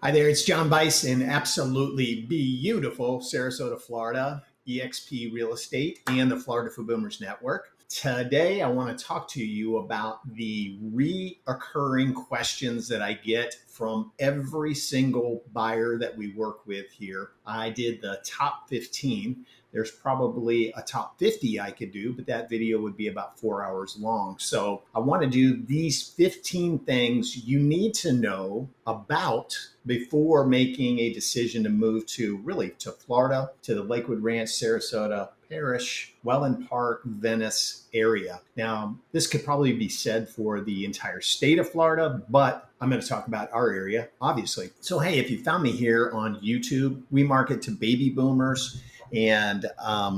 Hi there, it's John Bice in absolutely beautiful Sarasota, Florida, EXP Real Estate and the Florida for Boomers Network. Today, I want to talk to you about the reoccurring questions that I get from every single buyer that we work with here. I did the top 15. There's probably a top 50 I could do, but that video would be about 4 hours long. So I want to do these 15 things you need to know about before making a decision to move to Florida, to the Lakewood Ranch, Sarasota, Parrish, Welland Park, Venice area. Now, this could probably be said for the entire state of Florida, but I'm going to talk about our area, obviously. So, hey, if you found me here on YouTube, we market to baby boomers and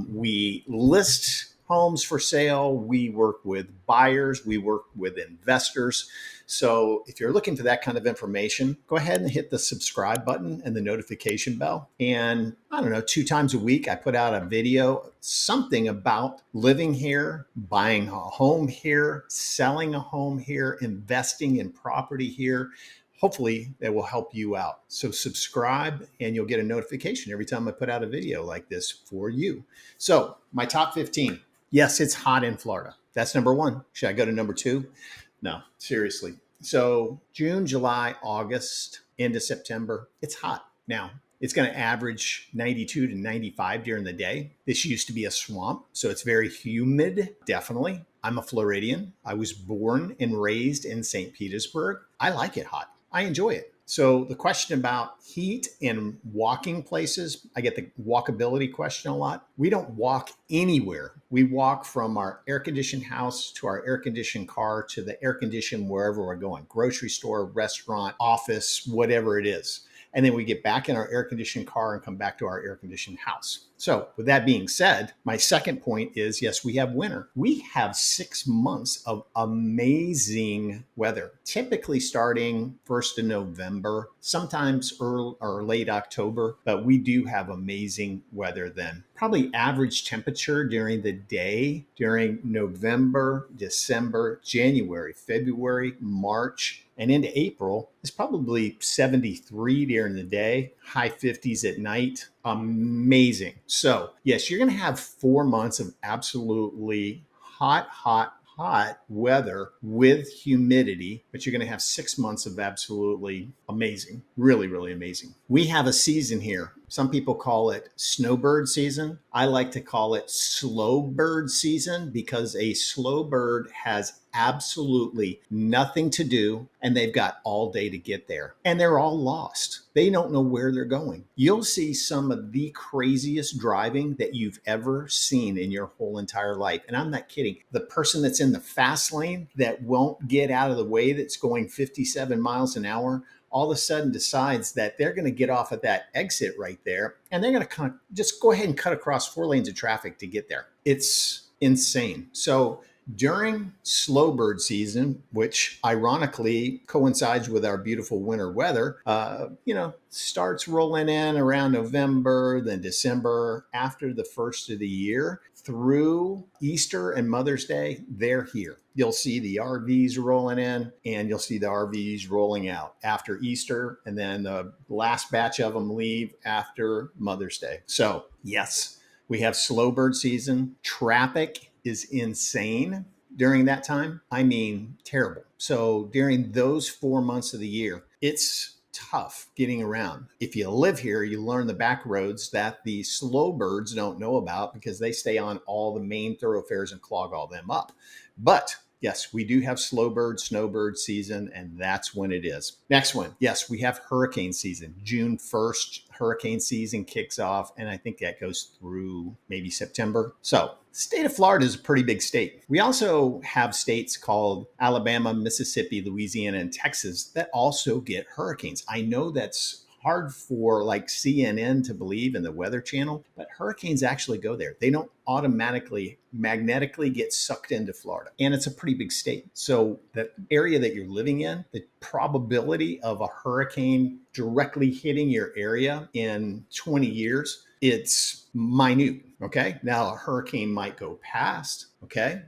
we list homes for sale. We work with buyers. We work with investors. So if you're looking for that kind of information, go ahead and hit the subscribe button and the notification bell. And I don't know, 2 times a week, I put out a video, something about living here, buying a home here, selling a home here, investing in property here. Hopefully that will help you out. So subscribe and you'll get a notification every time I put out a video like this for you. So my top 15. Yes, it's hot in Florida. That's number 1. Should I go to number 2? No, seriously. So June, July, August, into September, it's hot. Now, it's going to average 92 to 95 during the day. This used to be a swamp, so it's very humid, definitely. I'm a Floridian. I was born and raised in St. Petersburg. I like it hot. I enjoy it. So the question about heat and walking places, I get the walkability question a lot. We don't walk anywhere. We walk from our air-conditioned house to our air-conditioned car to the air-conditioned wherever we're going, grocery store, restaurant, office, whatever it is. And then we get back in our air-conditioned car and come back to our air-conditioned house. So with that being said, my second point is, yes, we have winter. We have 6 months of amazing weather, typically starting 1st of November, sometimes early or late October, but we do have amazing weather then. Probably average temperature during the day during November, December, January, February, March, and into April is probably 73 during the day, high 50s at night. Amazing. So yes, you're going to have 4 months of absolutely hot weather with humidity, but you're going to have 6 months of absolutely amazing, really, really amazing. We have a season here. Some people call it snowbird season. I like to call it slow bird season because a slow bird has absolutely nothing to do and they've got all day to get there and they're all lost. They don't know where they're going. You'll see some of the craziest driving that you've ever seen in your whole entire life. And I'm not kidding. The person that's in the fast lane that won't get out of the way that's going 57 miles an hour all of a sudden decides that they're going to get off at that exit right there and they're going to just go ahead and cut across 4 lanes of traffic to get there. It's insane. So during slow bird season, which ironically coincides with our beautiful winter weather, starts rolling in around November, then December, after the first of the year through Easter and Mother's Day, they're here. You'll see the RVs rolling in and you'll see the RVs rolling out after Easter. And then the last batch of them leave after Mother's Day. So yes, we have slow bird season. Traffic is insane during that time. I mean, terrible. So during those 4 months of the year, it's tough getting around. If you live here, you learn the back roads that the slow birds don't know about because they stay on all the main thoroughfares and clog all them up. But yes, we do have snowbird season, and that's when it is. Next one. Yes, we have hurricane season. June 1st, hurricane season kicks off, and I think that goes through maybe September. So the state of Florida is a pretty big state. We also have states called Alabama, Mississippi, Louisiana, and Texas that also get hurricanes. I know that's hard for like CNN to believe in the Weather Channel, but hurricanes actually go there. They don't magnetically get sucked into Florida. And it's a pretty big state. So the area that you're living in, the probability of a hurricane directly hitting your area in 20 years, it's minute. Okay. Now a hurricane might go past. Okay.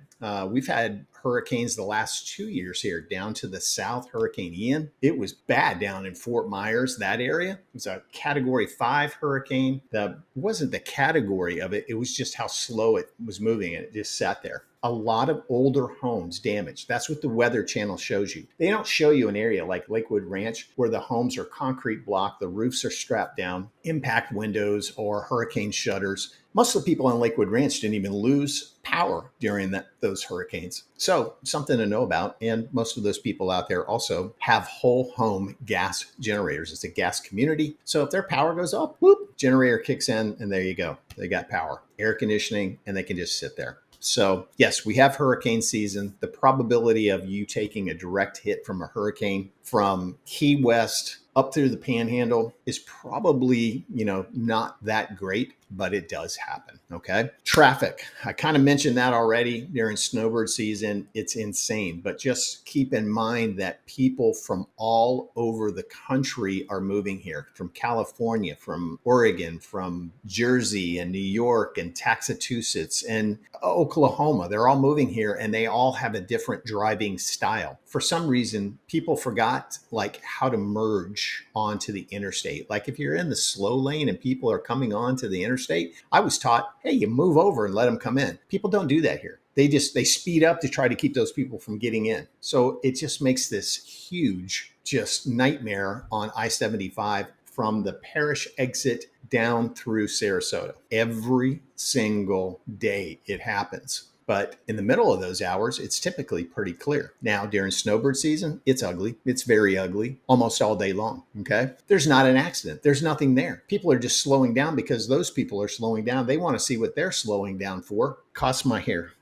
We've had hurricanes the last 2 years here down to the south. Hurricane Ian. It was bad down in Fort Myers, that area. It was a category 5 hurricane. It wasn't the category of it. It was just how slow it was moving, and it just sat there. A lot of older homes damaged. That's what the Weather Channel shows you. They don't show you an area like Lakewood Ranch where the homes are concrete block, the roofs are strapped down, impact windows, or hurricane shutters. Most of the people on Lakewood Ranch didn't even lose power during those hurricanes. So something to know about. And most of those people out there also have whole home gas generators. It's a gas community. So if their power goes up, whoop, generator kicks in, and there you go. They got power, air conditioning, and they can just sit there. So yes, we have hurricane season. The probability of you taking a direct hit from a hurricane from Key West up through the Panhandle is probably, not that great, but it does happen. Okay. Traffic. I kind of mentioned that already during snowbird season. It's insane, but just keep in mind that people from all over the country are moving here, from California, from Oregon, from Jersey and New York and Massachusetts and Oklahoma. They're all moving here, and they all have a different driving style. For some reason, people forgot how to merge onto the interstate. Like if you're in the slow lane and people are coming onto the interstate, I was taught, hey, you move over and let them come in. People don't do that here. They speed up to try to keep those people from getting in. So it just makes this huge just nightmare on I-75 from the Parrish exit down through Sarasota. Every single day it happens. But in the middle of those hours, it's typically pretty clear. Now, during snowbird season, it's ugly. It's very ugly almost all day long. Okay. There's not an accident. There's nothing there. People are just slowing down because those people are slowing down. They want to see what they're slowing down for. Cost my hair.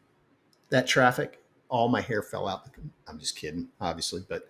That traffic, all my hair fell out. I'm just kidding, obviously. But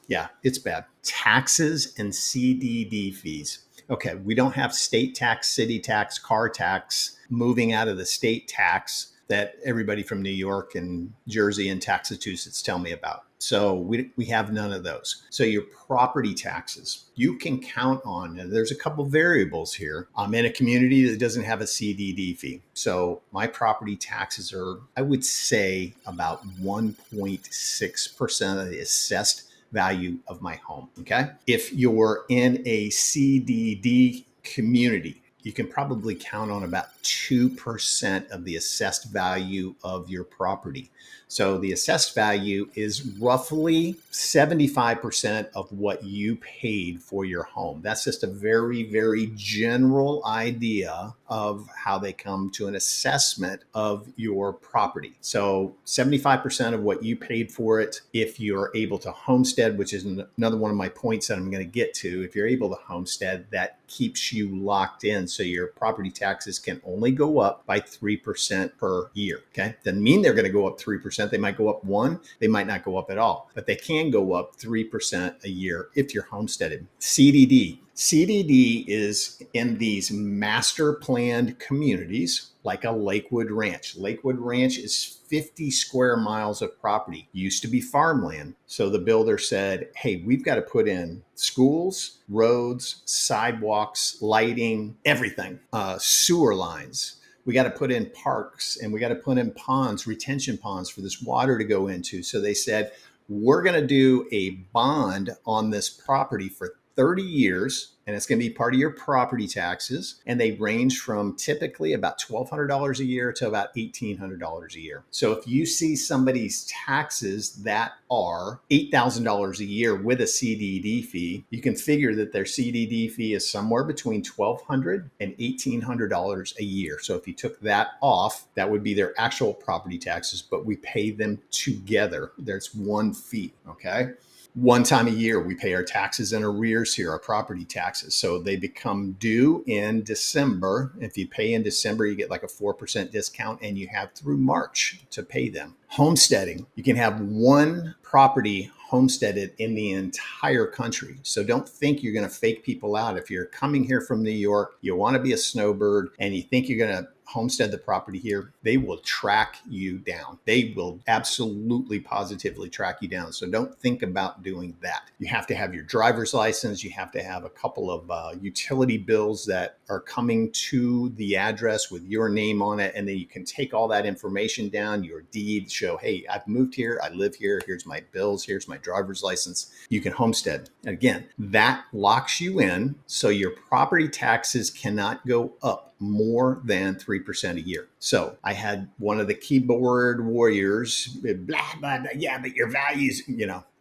yeah, it's bad. Taxes and CDD fees. Okay. We don't have state tax, city tax, car tax, moving out of the state tax that everybody from New York and Jersey and Massachusetts tell me about. So we have none of those. So your property taxes, you can count on, and there's a couple variables here. I'm in a community that doesn't have a CDD fee. So my property taxes are, I would say, about 1.6% of the assessed value of my home. Okay. If you're in a CDD community, you can probably count on about 2% of the assessed value of your property. So the assessed value is roughly 75% of what you paid for your home. That's just a very, very general idea of how they come to an assessment of your property. So 75% of what you paid for it. If you're able to homestead, which is another one of my points that I'm going to get to, if you're able to homestead, that keeps you locked in. So your property taxes can only go up by 3% per year. Okay. Doesn't mean they're going to go up 3%. They might go up 1%. They might not go up at all, but they can go up 3% a year if you're homesteaded. CDD. CDD is in these master planned communities like a Lakewood Ranch. Lakewood Ranch is 50 square miles of property. Used to be farmland. So the builder said, hey, we've got to put in schools, roads, sidewalks, lighting, everything, sewer lines. We got to put in parks, and we got to put in ponds, retention ponds for this water to go into. So they said, we're going to do a bond on this property for 30 years, and it's going to be part of your property taxes. And they range from typically about $1,200 a year to about $1,800 a year. So if you see somebody's taxes that are $8,000 a year with a CDD fee, you can figure that their CDD fee is somewhere between $1,200 and $1,800 a year. So if you took that off, that would be their actual property taxes, but we pay them together. There's one fee. Okay. One time a year, we pay our taxes in arrears here, our property taxes. So they become due in December. If you pay in December, you get like a 4% discount, and you have through March to pay them. Homesteading, you can have one property homesteaded in the entire country. So don't think you're going to fake people out. If you're coming here from New York, you want to be a snowbird, and you think you're going to homestead the property here, they will track you down. They will absolutely positively track you down. So don't think about doing that. You have to have your driver's license. You have to have a couple of utility bills that are coming to the address with your name on it. And then you can take all that information down, your deed, show, hey, I've moved here, I live here, here's my bills, here's my driver's license. You can homestead. Again, that locks you in, so your property taxes cannot go up more than 3% a year. So I had one of the keyboard warriors, blah, blah, blah, yeah, but your values,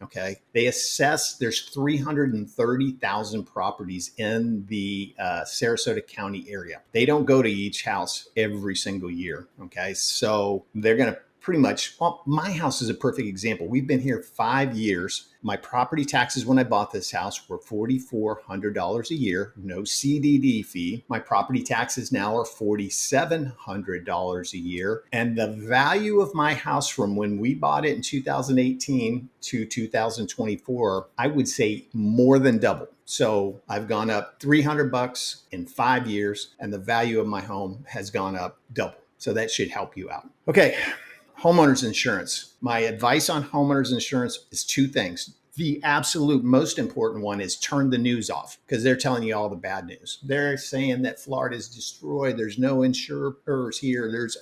okay. They assess, there's 330,000 properties in the Sarasota County area. They don't go to each house every single year, okay? So they're going to pretty much, well, my house is a perfect example. We've been here 5 years. My property taxes when I bought this house were $4,400 a year, no CDD fee. My property taxes now are $4,700 a year. And the value of my house from when we bought it in 2018 to 2024, I would say more than double. So I've gone up $300 in 5 years, and the value of my home has gone up double. So that should help you out. Okay. Homeowners insurance. My advice on homeowners insurance is two things. The absolute most important one is turn the news off, because they're telling you all the bad news. They're saying that Florida is destroyed. There's no insurers here. There's,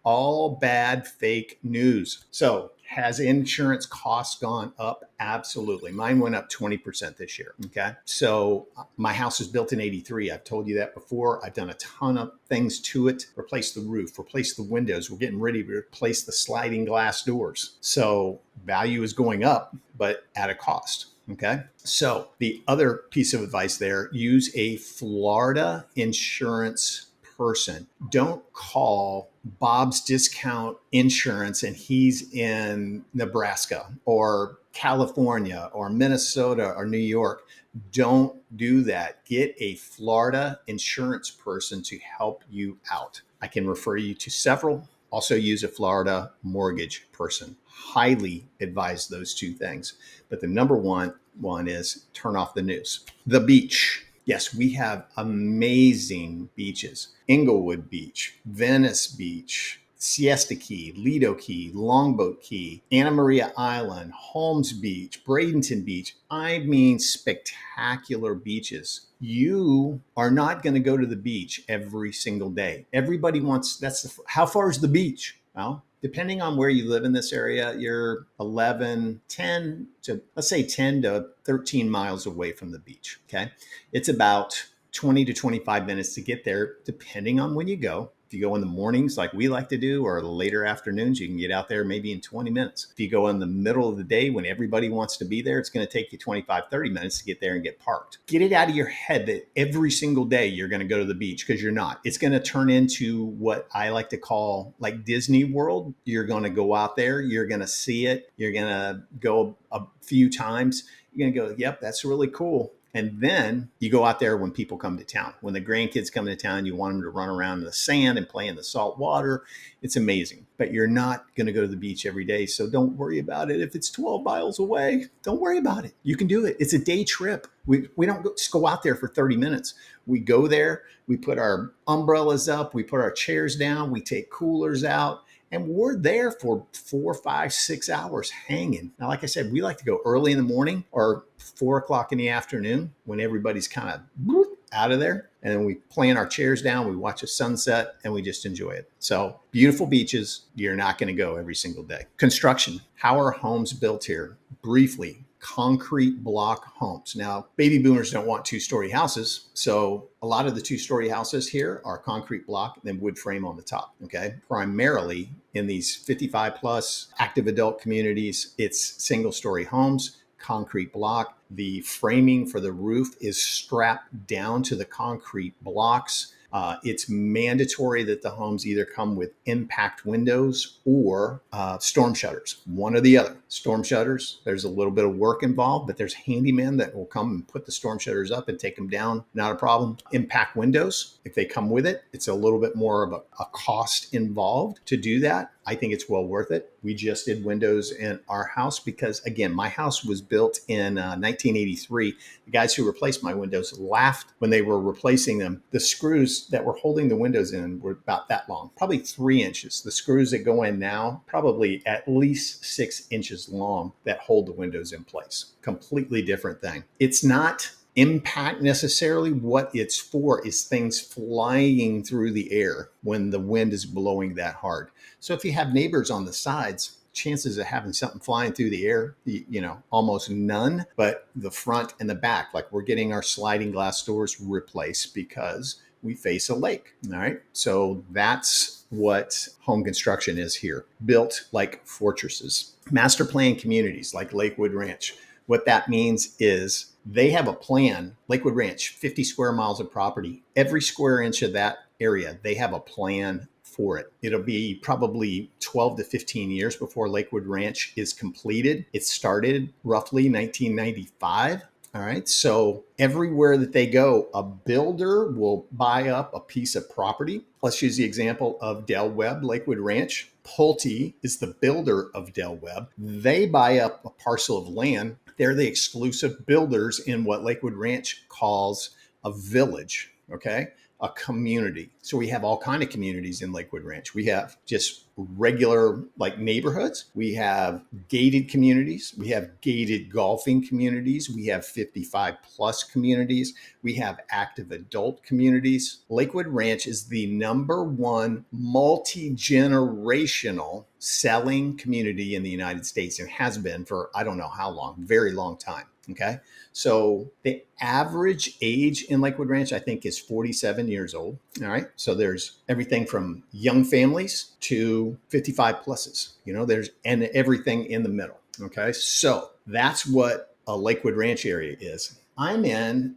all bad fake news. So has insurance costs gone up? Absolutely. Mine went up 20% this year. Okay. So my house was built in 83. I've told you that before. I've done a ton of things to it, replaced the roof, replaced the windows. We're getting ready to replace the sliding glass doors. So value is going up, but at a cost. Okay. So the other piece of advice there, use a Florida insurance person. Don't call Bob's Discount Insurance and he's in Nebraska or California or Minnesota or New York. Don't do that. Get a Florida insurance person to help you out. I can refer you to several. Also use a Florida mortgage person. Highly advise those two things. But the number one is turn off the news. The beach. Yes, we have amazing beaches. Inglewood Beach, Venice Beach, Siesta Key, Lido Key, Longboat Key, Anna Maria Island, Holmes Beach, Bradenton Beach. I mean, spectacular beaches. You are not going to go to the beach every single day. Everybody wants, how far is the beach? Well, depending on where you live in this area, you're 10 to 13 miles away from the beach. Okay. It's about 20 to 25 minutes to get there, depending on when you go. If you go in the mornings like we like to do, or the later afternoons, you can get out there maybe in 20 minutes. If you go in the middle of the day when everybody wants to be there, it's going to take you 25, 30 minutes to get there and get parked. Get it out of your head that every single day you're going to go to the beach, because you're not. It's going to turn into what I like to call like Disney World. You're going to go out there, you're going to see it, you're going to go a few times, you're going to go, yep, that's really cool. And then you go out there when people come to town. When the grandkids come to town, you want them to run around in the sand and play in the salt water. It's amazing. But you're not going to go to the beach every day. So don't worry about it. If it's 12 miles away, don't worry about it. You can do it. It's a day trip. We don't just go out there for 30 minutes. We go there. We put our umbrellas up. We put our chairs down. We take coolers out. And we're there for 4, 5, 6 hours hanging. Now, like I said, we like to go early in the morning or 4 o'clock in the afternoon when everybody's kind of out of there. And then we plant our chairs down, we watch a sunset, and we just enjoy it. So beautiful beaches. You're not going to go every single day. Construction. How are homes built here? Briefly. Concrete block homes. Now, baby boomers don't want 2-story houses. So a lot of the 2-story houses here are concrete block and then wood frame on the top. Okay. Primarily in these 55 plus active adult communities, it's single-story homes, concrete block. The framing for the roof is strapped down to the concrete blocks. It's mandatory that the homes either come with impact windows or storm shutters, one or the other. Storm shutters, there's a little bit of work involved, but there's handymen that will come and put the storm shutters up and take them down. Not a problem. Impact windows, if they come with it, it's a little bit more of a cost involved to do that. I think it's well worth it. We just did windows in our house because, again, my house was built in 1983. The guys who replaced my windows laughed when they were replacing them. The screws that were holding the windows in were about that long, probably 3 inches. The screws that go in now, probably at least 6 inches long, that hold the windows in place. Completely different thing. It's not impact necessarily. What it's for is things flying through the air when the wind is blowing that hard. So if you have neighbors on the sides, chances of having something flying through the air, almost none. But the front and the back, like we're getting our sliding glass doors replaced because we face a lake. All right. So that's what home construction is here, built like fortresses. Master plan communities like Lakewood Ranch. What that means is they have a plan. Lakewood Ranch, 50 square miles of property. Every square inch of that area, they have a plan for it. It'll be probably 12 to 15 years before Lakewood Ranch is completed. It started roughly 1995. All right. So everywhere that they go, a builder will buy up a piece of property. Let's use the example of Del Webb, Lakewood Ranch. Pulte is the builder of Del Webb. They buy up a parcel of land. They're the exclusive builders in what Lakewood Ranch calls a village. Okay. A community. So we have all kinds of communities in Lakewood Ranch. We have just regular like neighborhoods. We have gated communities. We have gated golfing communities. We have 55 plus communities. We have active adult communities. Lakewood Ranch is the #1 multi-generational selling community in the United States and has been for I don't know how long, very long time. Okay. So the average age in Lakewood Ranch, I think, is 47 years old. All right. So there's everything from young families to 55 pluses, and everything in the middle. Okay. So that's what a Lakewood Ranch area is. I'm in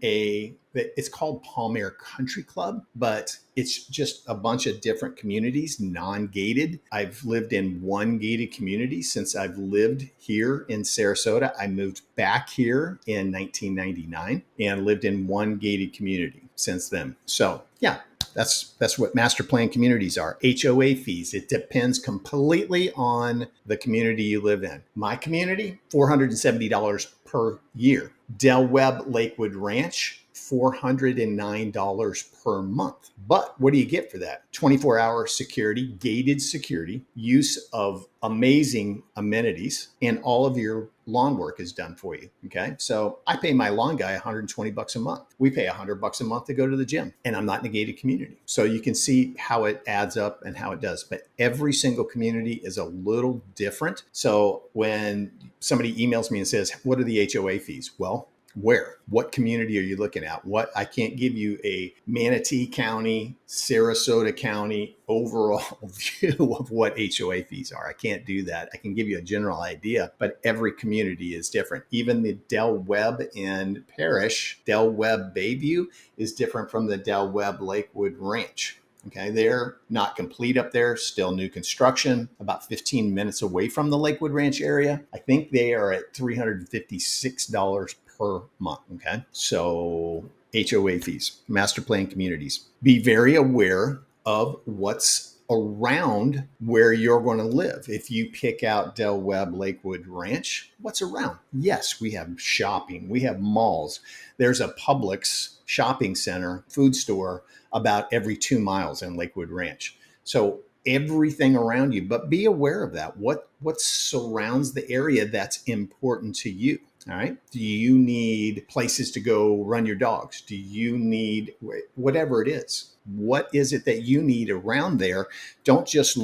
it's called Palmer Country Club, but it's just a bunch of different communities, non-gated. I've lived in one gated community since I've lived here in Sarasota. I moved back here in 1999 and lived in one gated community since then. So yeah, that's what master plan communities are. HOA fees. It depends completely on the community you live in. My community, $470 per year. Del Webb Lakewood Ranch, $409 per month. But what do you get for that? 24-hour security, gated security, use of amazing amenities, and all of your lawn work is done for you. Okay. So I pay my lawn guy $120 a month. We pay $100 a month to go to the gym, and I'm not in a gated community. So you can see how it adds up and how it does. But every single community is a little different. So when somebody emails me and says, what are the HOA fees? Well, where? What community are you looking at? I can't give you a Manatee County, Sarasota County overall view of what HOA fees are. I can't do that. I can give you a general idea, but every community is different. Even the Del Webb in Parrish, Del Webb Bayview is different from the Del Webb Lakewood Ranch. Okay, they're not complete up there, still new construction, about 15 minutes away from the Lakewood Ranch area. I think they are at $356 per month. Okay, so HOA fees, master plan communities. Be very aware of what's around where you're going to live. If you pick out Del Webb Lakewood Ranch, what's around? Yes, we have shopping, we have malls. There's a Publix shopping center, food store about every 2 miles in Lakewood Ranch. So everything around you, but be aware of that. What surrounds the area that's important to you? All right. Do you need places to go run your dogs? Do you need whatever it is? What is it that you need around there? Don't just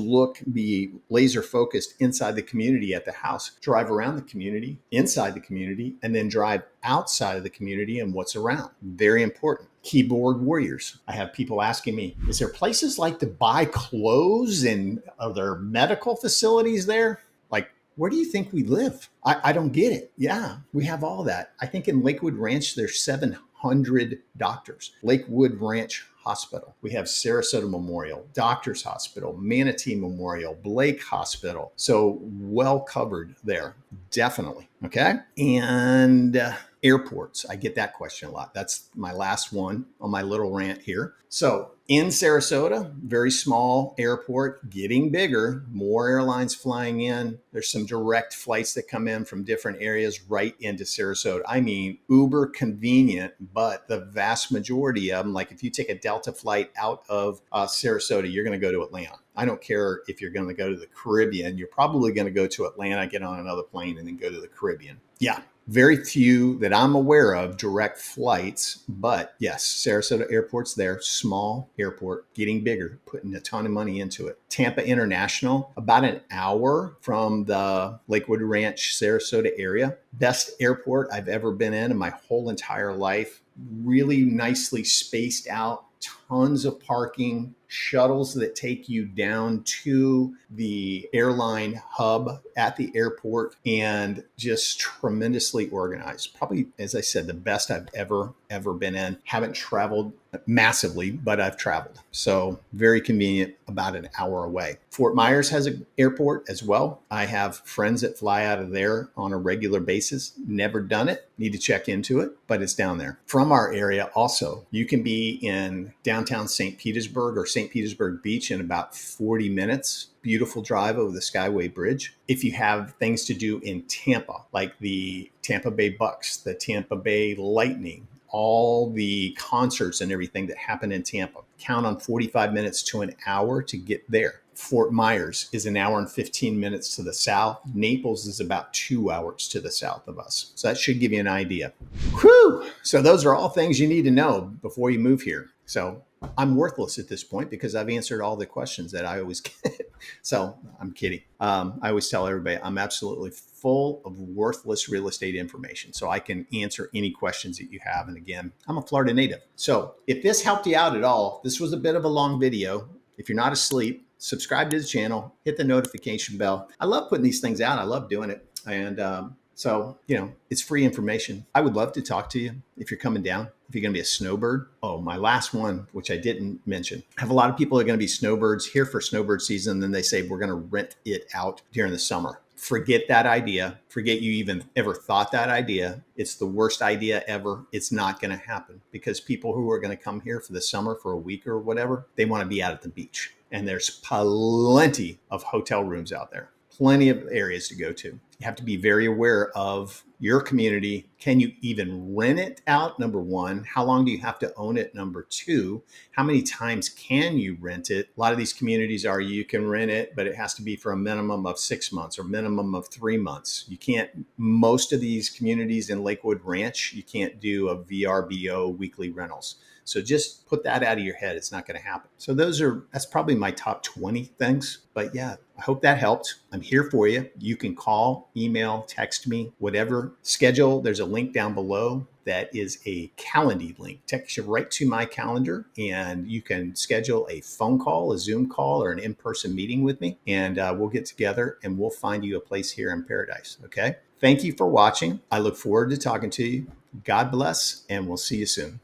be laser focused inside the community at the house. Drive around the community, inside the community, and then drive outside of the community and what's around. Very important. Keyboard warriors. I have people asking me, is there places like to buy clothes and are there medical facilities there? Like, where do you think we live? I don't get it. Yeah, we have all that. I think in Lakewood Ranch, there's 700 doctors. Lakewood Ranch Hospital. We have Sarasota Memorial, Doctors Hospital, Manatee Memorial, Blake Hospital. So well covered there, definitely. Okay. And airports. I get that question a lot. That's my last one on my little rant here. So in Sarasota, very small airport, getting bigger, more airlines flying in. There's some direct flights that come in from different areas right into Sarasota. I mean, uber convenient, but the vast majority of them, like if you take a Delta flight out of Sarasota, you're going to go to Atlanta. I don't care if you're going to go to the Caribbean. You're probably going to go to Atlanta, get on another plane, and then go to the Caribbean. Yeah. Very few that I'm aware of direct flights, but yes, Sarasota Airport's there, small airport, getting bigger, putting a ton of money into it. Tampa International, about an hour from the Lakewood Ranch, Sarasota area. Best airport I've ever been in my whole entire life. Really nicely spaced out, tons of parking, shuttles that take you down to the airline hub at the airport, and just tremendously organized. Probably, as I said, the best I've ever been in. Haven't traveled massively, but I've traveled. So very convenient, about an hour away. Fort Myers has an airport as well. I have friends that fly out of there on a regular basis. Never done it. Need to check into it, but it's down there. From our area also, you can be in downtown St. Petersburg or St. Petersburg Beach in about 40 minutes. Beautiful drive over the Skyway Bridge. If you have things to do in Tampa, like the Tampa Bay Bucks, the Tampa Bay Lightning, all the concerts and everything that happen in Tampa, count on 45 minutes to an hour to get there. Fort Myers is an hour and 15 minutes to the south. Naples is about 2 hours to the south of us. So that should give you an idea. Whew! So those are all things you need to know before you move here. So I'm worthless at this point because I've answered all the questions that I always get. So I'm kidding. I always tell everybody I'm absolutely full of worthless real estate information. So I can answer any questions that you have. And again, I'm a Florida native. So if this helped you out at all, this was a bit of a long video. If you're not asleep, subscribe to the channel, hit the notification bell. I love putting these things out. I love doing it. And so, it's free information. I would love to talk to you if you're coming down, if you're going to be a snowbird. Oh, my last one, which I didn't mention. I have a lot of people that are going to be snowbirds here for snowbird season. And then they say, we're going to rent it out during the summer. Forget that idea. Forget you even ever thought that idea. It's the worst idea ever. It's not going to happen because people who are going to come here for the summer for a week or whatever, they want to be out at the beach. And there's plenty of hotel rooms out there, plenty of areas to go to. You have to be very aware of your community. Can you even rent it out? Number one, how long do you have to own it? Number two, how many times can you rent it? A lot of these communities are you can rent it, but it has to be for a minimum of 6 months or minimum of 3 months. You can't, most of these communities in Lakewood Ranch, you can't do a VRBO weekly rentals. So just put that out of your head. It's not going to happen. So that's probably my top 20 things. But yeah, I hope that helped. I'm here for you. You can call, email, text me, whatever. Schedule. There's a link down below that is a Calendly link. Takes you right to my calendar, and you can schedule a phone call, a Zoom call, or an in-person meeting with me. And we'll get together and we'll find you a place here in paradise. Okay. Thank you for watching. I look forward to talking to you. God bless, and we'll see you soon.